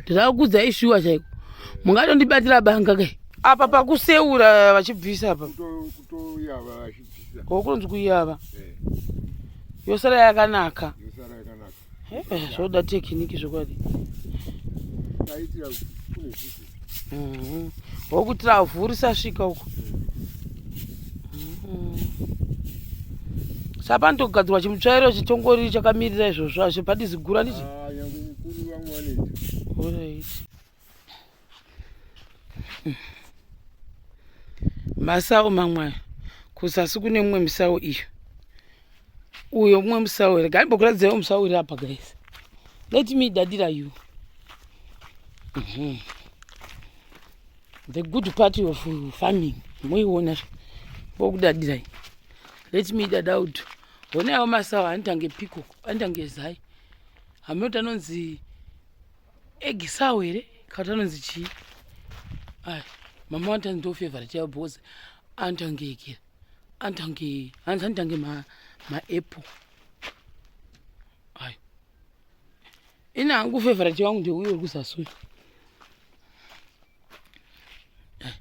ndakudza ishuwa chaiko. Mungatondibatira banga kai. Apa pakuseura vachibvisa apa. Kutoyava vachibvisa. Kunonzi kuyava. Yosara yakanaka. Zvoda tekiniki zvokwadi. Taitira kune zvisi. Wokutira avhu risasvika uko. Sapa ndogadzirwa chimutsvairo chitongori chakamirira izvozvo hazvipadi zigura ndichi. Nyange mukuru vamwe vanoita. Alright. Masawu mamwe kuzasi kune mumwe musawu iyo. Uyo mumwe musawu here. Gambokuradzirai musawu uri apa guys. Let me dadira you. The good part of farming. Muiona vokudadirai. Let me dada out. Wonawo masawu anotange piko, anotange zai. Hamunoti anonzi egg sawu here kana anonzi chii? Ai, mama wangu ndo favorite yao because antange ma apple. Ai. Ina angu favorite wangu ndio huyo kusasui. Ai.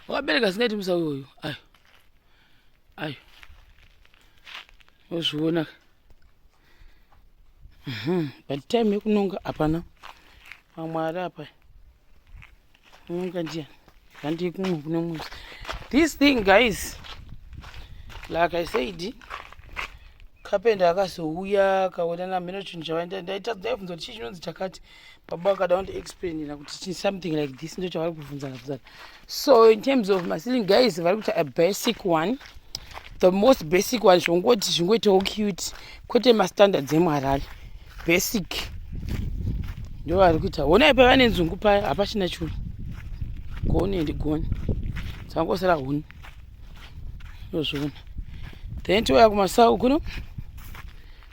Wabereka singaiti musawu uyu. Ai. Ai. Ozviona. But time yekunonga hapana. Mamwari apa. This thing guys, like I said, carpenter akazouya akaona nameno chinhu chavaenda ndaita ndaibvunza kuti chii chinonzi chakati. Baba akada explain kuti something like this ndo chavari kubvunzana. So in terms of my ceiling guys, vari kuita a basic one. The most basic one zvongoti zvingoitawo cute kwete mastandard emuHarare. Basic. Ndo vari kuita. Honai pavane nzungu paya hapachina chinhu. Goni and goni. Dzangosara huni. Yozviona. Then toya kumasawu kuno.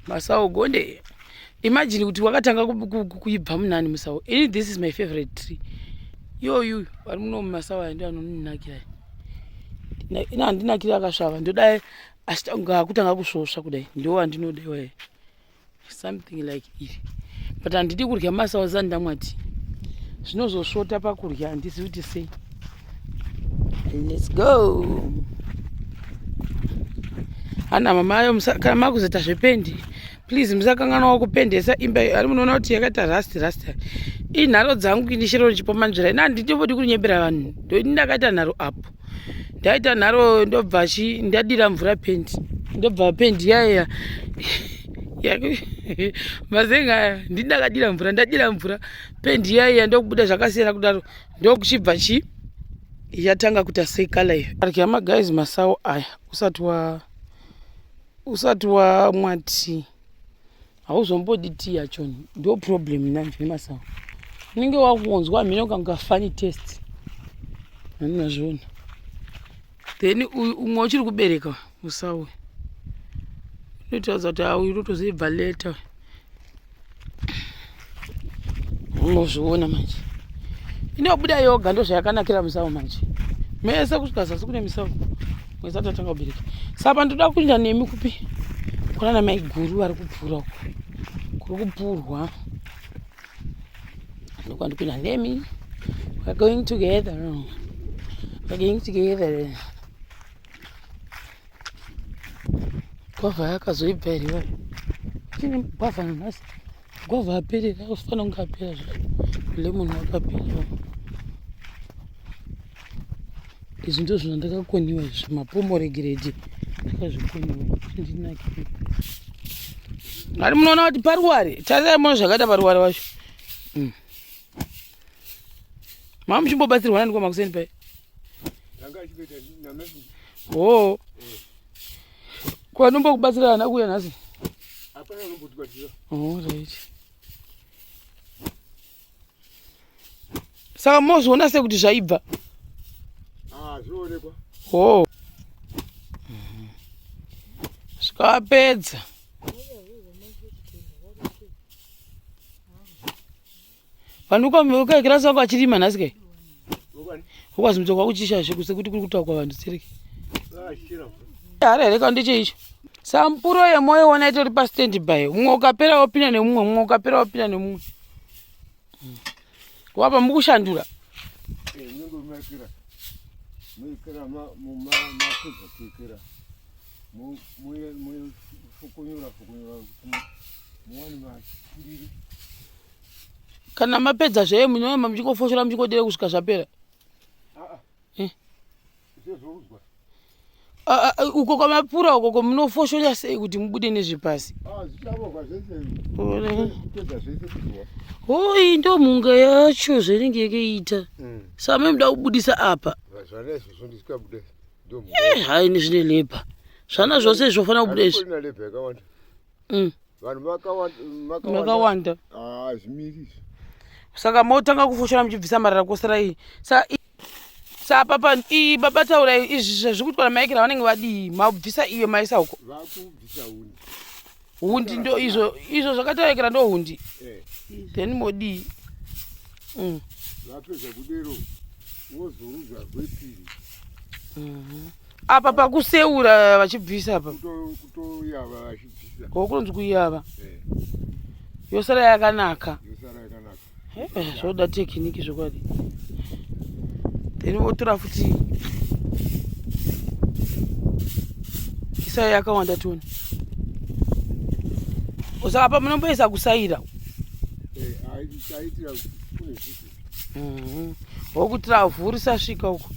Masawu gonde. Imagine kuti wakatanga kuibva munani musawu. This is my favorite tree. You vari muno mumasawu aya ndo anoninakira. Ina handinakira akasvava. Ndodai achitanga kutanga kusvosva kudai. Ndo wandinodewa. Something like it. But handidi kurya masawu zandamwati. Zvinozosvota pakurya handisi kuti sei. Let's go. Ana mamayo kana makuzoita zvependi. Please musakanganwa kupendesa imba ari munoona kuti yakaita rust. Inharo dzangu indishiro chipomanzvera. Ina handitobodi kunyembera vanhu. Ndakaita nharo apo. Ndaita nharo ndobva ndadira mvura pendi. Ndobva pendi yaya. Mazenga ndinakadira mvura ndadira mvura pendi yaya ndokubuda zvakasiyana kudaro ndokuchibva yatanga kuita sei kala iyo. Arya ma guys masawu aya usati wamwati hauzombodi tea yacho ndo problem nanjye masawu. Ninge wakunzwa mino kanga funny taste. Ndinazviona. Then umwe uchiri kubereka musawu. Ndotaudza kuti uyu totozibva leta. Unozviona manje. Inobuda yoga ndo zvayakanakira musawu manje. Mese kusvika zasi kune musawu. Mwezi atatanga kubereka. Saka ndoda kuenda nemi kupi. Kuna na maiguru vari kupfuura uko. Kuri kupurwa. Ndokwandikuenda nemi. We're going together. Gwavha yakazoibva here. Chine gwavha nhasi. Gwavha aperera usifana kunge apera zvako. Lemon wakapera. Izvi ndo zvinhu ndakakoniwa izvi. Mapomoregireti ndakazvikoniwa. Ndinakira. Ari munoona kuti paruware. Tarirai muno zvakaita paruware wacho. Mama muchimbobatsirwa nani kwa makuseni pai? Ndanga chikuita namesi. Oh. Kwa nombo kubatsira ana kuya nhasi. Hapana nombotukatsira. Oh right. Saka mozviona sekuti zvaibva. Zvoonekwa. Oh. Zvikapedza. Vanhu ukaikira sako achirima nhasi kai? Ukwazimutokwa kuchishashe kusekuti kuri kutaukwa vanhu tsereke. Harereka ndicho icho. Sampuro yemoyo wona itori pa stand by. Mumwe ukapera wopinda nemumwe, mumwe ukapera wopinda nemumwe. Wapa mukushandura. Nyongo makira. Mukira mapedza kuikira. Fukunyura. Muwani mashiriri. Kana mapedza zve munyoma muchikofoshora muchikodere kusvika zvapera. Uko kwamapura uko munofoshora sei kuti mubude nezvipasi? Oi ndo mhunga yacho zvinenge yakaita. Same muda kubudisa apa. Hai nezvine lepa. Zvana zvose zvofana kubuda izvi. Makawanda. Saka motanga kufoshora muchibvisa marara kosara iyi. Sa papa baba taura izvi zvikuitwa namaikira vanenge vadii mabvisa iyo maisa uko. Vakubvisa hundi. Hundi ndo izvo zvakataikira ndo hundi. Then modi. Vapedza kudero wozorudza gwepiri. Apa pakuseura vachibvisa apa. Kutoyava vachibvisa. Kunonzi kuyava. Yosara yakanaka. Yakanaka. Zvoda tekiniki zvokwadi. Then wotora futi isa yakawanda toni. Osaka pa munomboisa kusaira. Aitira kune zvisi. Wokutira vhu risasvika uko.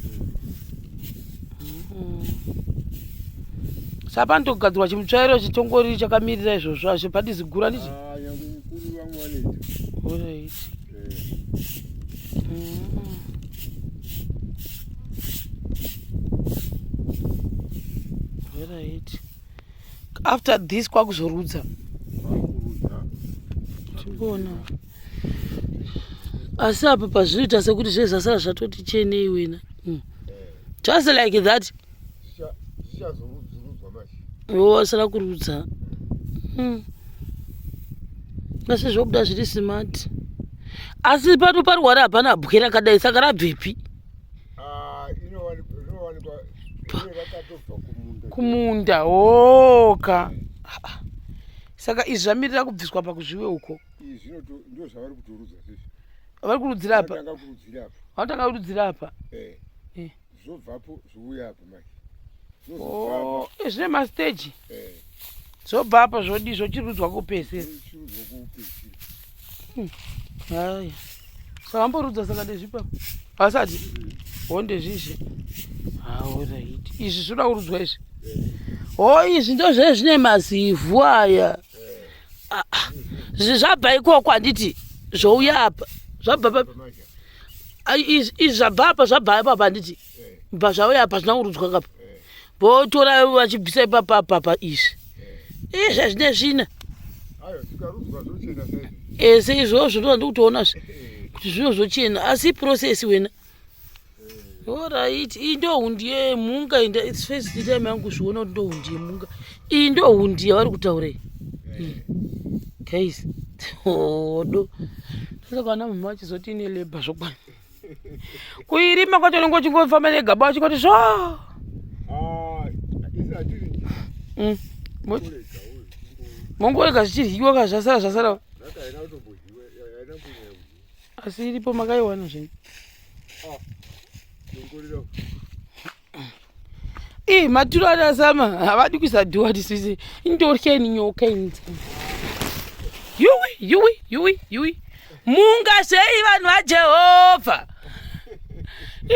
Sapa ndogadzirwa chimutsvairo chitongori chakamirira izvozvo hazvipadi zigura ndichi. Nyange mukuru vamwe vanoita. Alright. Right. After this kwakuzorudza. Timbona. Asi apa pazvinoita sekuti zvezasara zvatoti chenei wena. Just like that. Wasara kurudza. Asi zvokuda zviri smart. Asi pano parwara hapana bwe rakadai saka rabvepi? Kumunda oka. Saka izvi zvamirira kubviswa pakuzviwe uko. Ndio zvavari kutorudza sisi. Vari kurudzira apa? Vanotanga kurudzira apa? Zvobvapo zvouya apa mai. Zvine mastage. Zobva apa zvodi zvochirudzwa kupesera. Haya. Saka mborudza saka ndezvipa. Asati. Honde zvishe. Alright. Izvi zvinoda kurudzwa izvi. Izvi ndo zvine mazivhu aya. Zvabva ikoko handiti zvouya apa. Zvabva apa. Izvi zvabva apa zvabva apa handiti. Bva zvauya apa zvina kurudzwa kapa. Votora vachibvisa ipapa izvi. Izvi zvine zvina. Ese izvozvo ndo ndikutoona kuti zvinozochena asi process wena. Alright, iyi ndo hundi yemhunga inda it's first time yangu kuzviona kuti ndo hundi yemhunga. Iyi ndo hundi yavari kutaura iyi. Guys. Do. Saka kana mama achizoti ine labor zvokwana. Kuirima kwacho nengo chingofamba negaba chikoti zvo. Isa Mongorega zvichiryiwa kazvasara. Asi iripo makaiwana zvino. Maturo adasama havadi kuisa dhuwa tisise. Indorkeni nyoka inzi. Yui. Munga sei vanhu vaJehovha.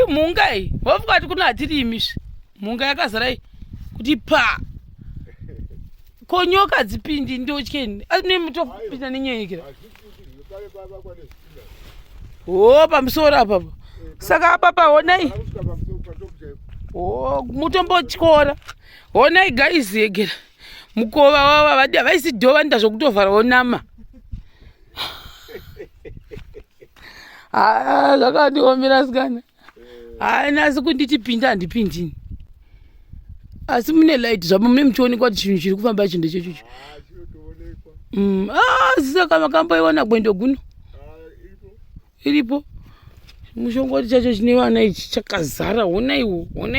Munga iyi. Wafuka kuti kuna hatirimi. Munga yakazara iyi. Kuti pa. Konyoka dzipindi ndotyeni. Ane mutopinda nenyenyekera. Pamusoro apa. Saka apa honai. Mutombotyora. Honai guys yegera. Mukova wava vadi havaisi dhova nda zvokutovhara onama. Zvakandiomera sikana. Nasi kunditi pinda handipindini. Asi mune light zvapo mune muchionekwa kuti chinhu chiri kufamba chinhu chechucho. Saka makamboiona gwendo guno. Iripo. Mushongoti chacho chine vana ichi chakazara. Honai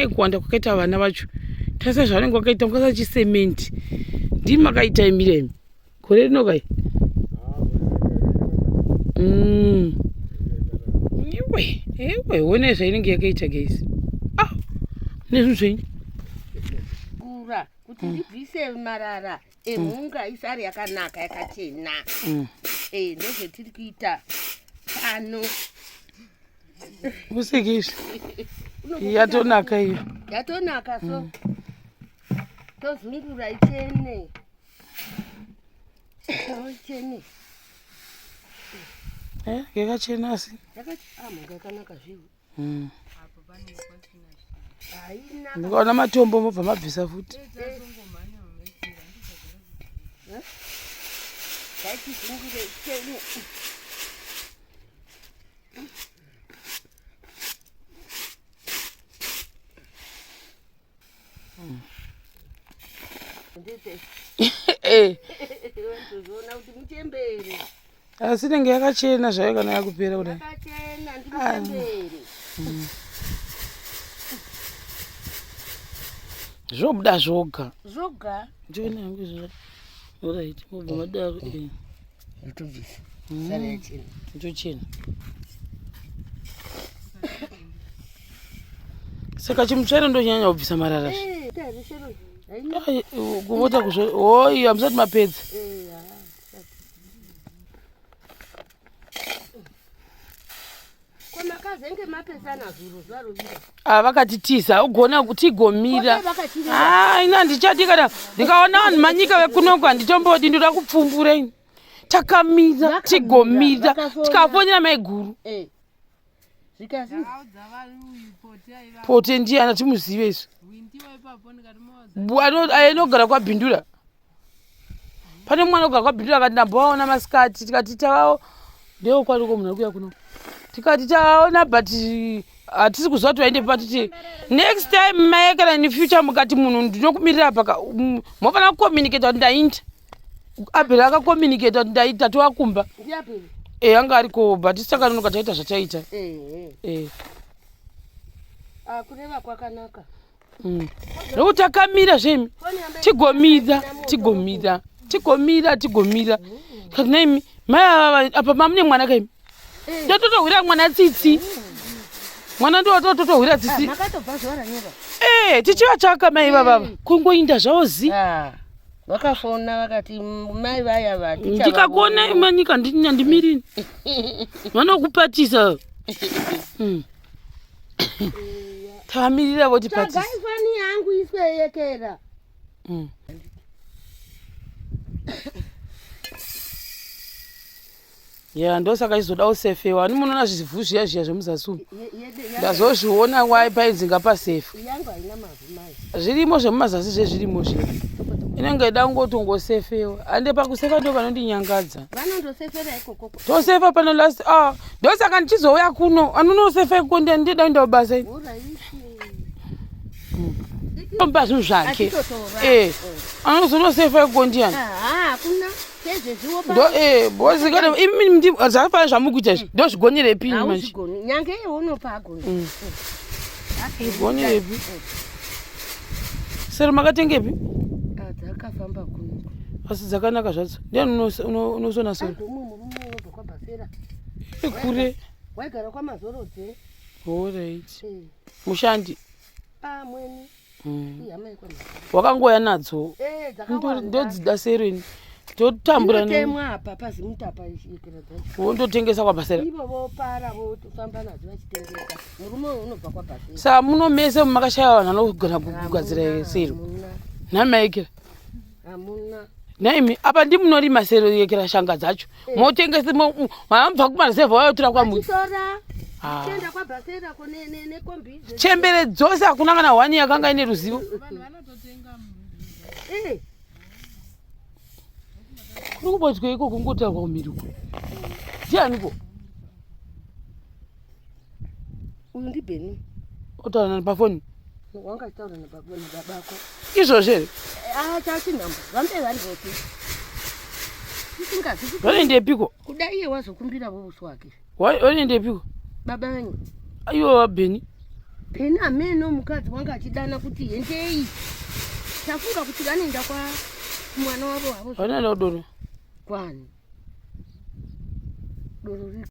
kuwanda kwakaita vana vacho. Tasa zvavanenge vakaita mukasa chisementi. Ndimi makaita imiremi. Gore rino kai. ewe one zvainenge yakaita guys. Nezvinhu zvenyu kura kuti ndibvise marara emhunga isari yakanaka yakachena. Ndozvetiri kuita pano. usekizvi yatonaka iyo Yatonaka so tozungura ichene. Ichene yakachena asi mhunga yakanaka zvivo. mukaona matombo mobva mabvisa futi. Ngaitizungure ichene. Wantozoona kuti muchembere. Asi inenge yakachena zvayo kana yakupera kudai. Yakachena ndimuchembere. Zvobuda zvoga. Zvoga. Ndiona hangu izvo. Alright, mobva madaro. Ndotobvisa. Sara yachena. Ndochena. Saka chimutsvere ndonyanya kubvisa marara. Kuvota kuzvo. Oi, hamusati mapedza. Kwamakazenge mapesana zviro zvarovira. Vakatitiza ugona kutigomira. Ina ndichati kana ndikaona vanhu manyika vekunoku handitombodi ndoda kupfumbura ini. Takamira tigomira tikafonyera maiguru. Pote ndiye anatimuzive isu. Ainogara kwaBhindura. Pane mwana ogara kwaBhindura akati ndambovaona masikati tikati tavawo ndeo kwariko munhu arikuya kuno. Tikati taona but hatisi kuziva kuti vaende patiti next time mai kana in future mukati munhu ndinokumirira paka mofanira kucommunicate kuti ndainda. Abheri akakommunicate kuti ndaita towakumba. Anga ariko but saka nonoka taita zvataita. Kureva kwakanaka. Nokuti takamira zvemi tigomira. Kati naimi mai apa mamune mwana kaimi. Ndototohwira mwana tsitsi. Mwana ndototohwira tsitsi. Makatobva zvara nyeba. Tichiva chaka mai baba. Kungoinda zvavo zi. Vakafona vakati mai vaya vati. Ndikakona manyika ndimirini. Vanokupatisa. Tamirira voti patisa. Tagaifani yangu iswe yekera. Ndosaka izoda usefewa. Ani munoona zvivhu zviya zvemuzasumi. Ndazozviona waipaidzinga pasefu. Zvirimo zvemumazasi zvezvirimo zviya. Inenge ida kungotongosefewa. Ande pakusefa ndo vanondinyangadza. Vanondosefera ikoko. Tosefa pano last ndosaka ndichizouya kuno. Anonosefa kuno ndida kuenda kubasa ini. Tomba zvinhu zvake. Anozonosefa kuno ndiani. Kuna bozi kana imi zvakafanira zvamukuita izvi ndozvigonyerepi manje. Nyange unopa agoni. Igonyerepi. Sero makatengepi? Dzakafamba kuno. Asi dzakanaka zvadzo. Ndiani unosona soro? Unobva kwaBhasera. Kure. Waigara kwaMazorodze. Alright. Mushandi. Mweni. Wakangoya nadzo. Ndodzida sero ini. Totambura temwa apa pazimutapa ishikira dzacho. Wondotengesa kwaBhasera. Ivo vopara votofamba nadzo vachitengesa. Murume unobva kwaBhasera. Saka munomese mumakashaya vanhu vanogona kugadzira sero. Namaikira. Hamuna. Naimi apa ndimunorima sero yekera shanga dzacho. Motengese mabva kumareserve wayotora kwamuri. Tenda kwaBhasera kone nekombi. Chembere dzose hakuna kana wani yakanga ine ruzivo. Vanhu vanototenga. Kurikubotwe iko kungotaurwa kumiruko. Ndianiko? Uyu ndibheni. Otaura pafoni. Wangataura nababako. Izvozvo. Chachinhambo. Vambe vari vote. Isingazi. Vanendepiko? Kuda iye wazokumbira vouswa wake. Vanendepiko? Baba venyu. Aiwa Bheni. Bheni ameno mukadzi wanga achidana kuti endei. Tafunga kuti vanoenda kwa mwana wavo havo. Vanoenda kudoro. Kwani. Doro